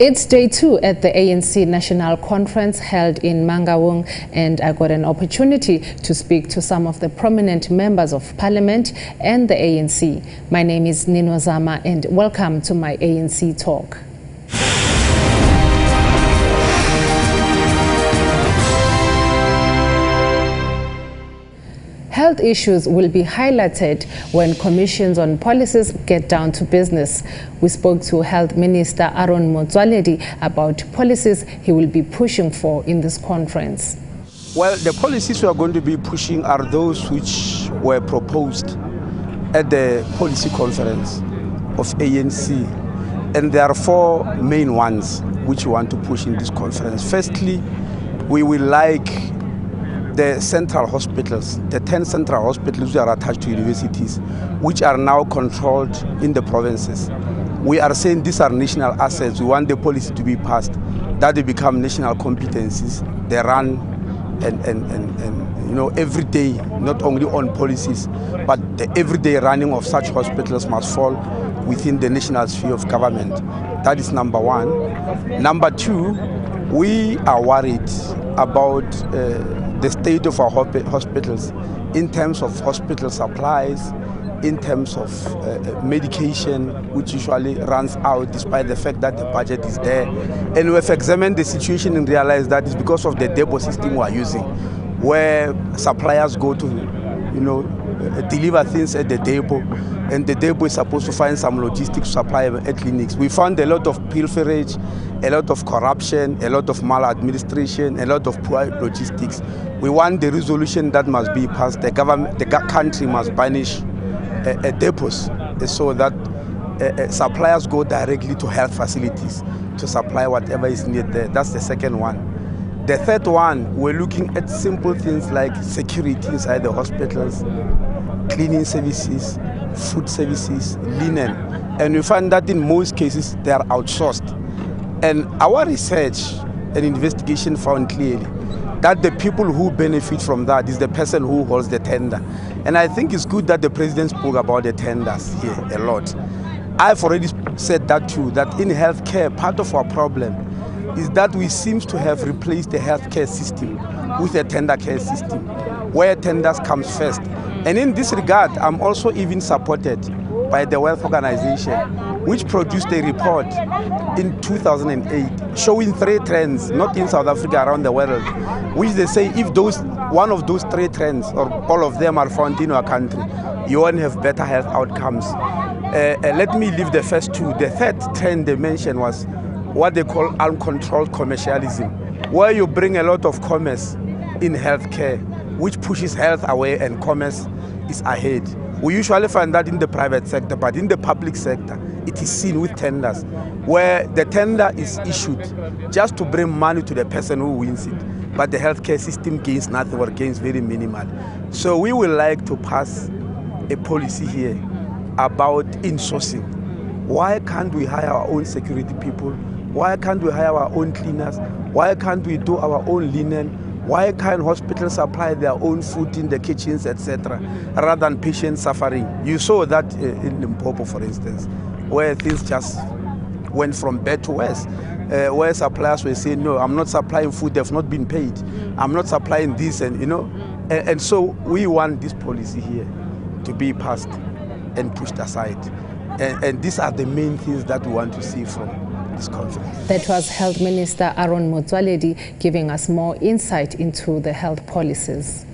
It's day 2 at the ANC National Conference held in Mangaung, and I got an opportunity to speak to some of the prominent members of Parliament and the ANC. My name is Nino Zama, and welcome to my ANC Talk. Health issues will be highlighted when commissions on policies get down to business. We spoke to Health Minister Motsoledi about policies he will be pushing for in this conference. Well, the policies we are going to be pushing are those which were proposed at the policy conference of ANC. And there are 4 main ones which we want to push in this conference. Firstly, we will like the central hospitals, the 10 central hospitals which are attached to universities, which are now controlled in the provinces. We are saying these are national assets. We want the policy to be passed, that they become national competencies. They run and you know, every day, not only on policies, but the everyday running of such hospitals must fall within the national sphere of government. That is number 1. Number 2, we are worried about the state of our hospitals in terms of hospital supplies, in terms of medication, which usually runs out despite the fact that the budget is there. And we have examined the situation and realized that it's because of the depot system we are using, where suppliers go to, you know, deliver things at the depot, and the depot is supposed to find some logistics supply at clinics. We found a lot of pilferage, a lot of corruption, a lot of maladministration, a lot of poor logistics. We want the resolution that must be passed. The government, the country must banish depots so that suppliers go directly to health facilities to supply whatever is needed there. That's the second one. The third one, we're looking at simple things like security inside the hospitals, cleaning services, food services, linen. And we find that in most cases they are outsourced. And our research and investigation found clearly that the people who benefit from that is the person who holds the tender. And I think it's good that the president spoke about the tenders here a lot. I've already said that too, that in healthcare, part of our problem is that we seem to have replaced the healthcare system with a tender care system, where tenders comes first. And in this regard, I'm also even supported by the World Organization, which produced a report in 2008 showing 3 trends, not in South Africa, around the world, which they say if one of those 3 trends or all of them are found in our country, you won't have better health outcomes. Let me leave the first 2. The third trend they mentioned was what they call uncontrolled commercialism, where you bring a lot of commerce in healthcare, which pushes health away and commerce is ahead. We usually find that in the private sector, but in the public sector, it is seen with tenders, where the tender is issued just to bring money to the person who wins it, but the healthcare system gains nothing or gains very minimal. So we would like to pass a policy here about insourcing. Why can't we hire our own security people? Why can't we hire our own cleaners? Why can't we do our own linen? Why can't hospitals supply their own food in the kitchens, etc., rather than patients suffering? You saw that in Limpopo, for instance, where things just went from bad to worse, where suppliers were saying, no, I'm not supplying food, they've not been paid. I'm not supplying this, and you know. And so we want this policy here to be passed and pushed aside. And these are the main things that we want to see from this conference. That was Health Minister Motsoledi giving us more insight into the health policies.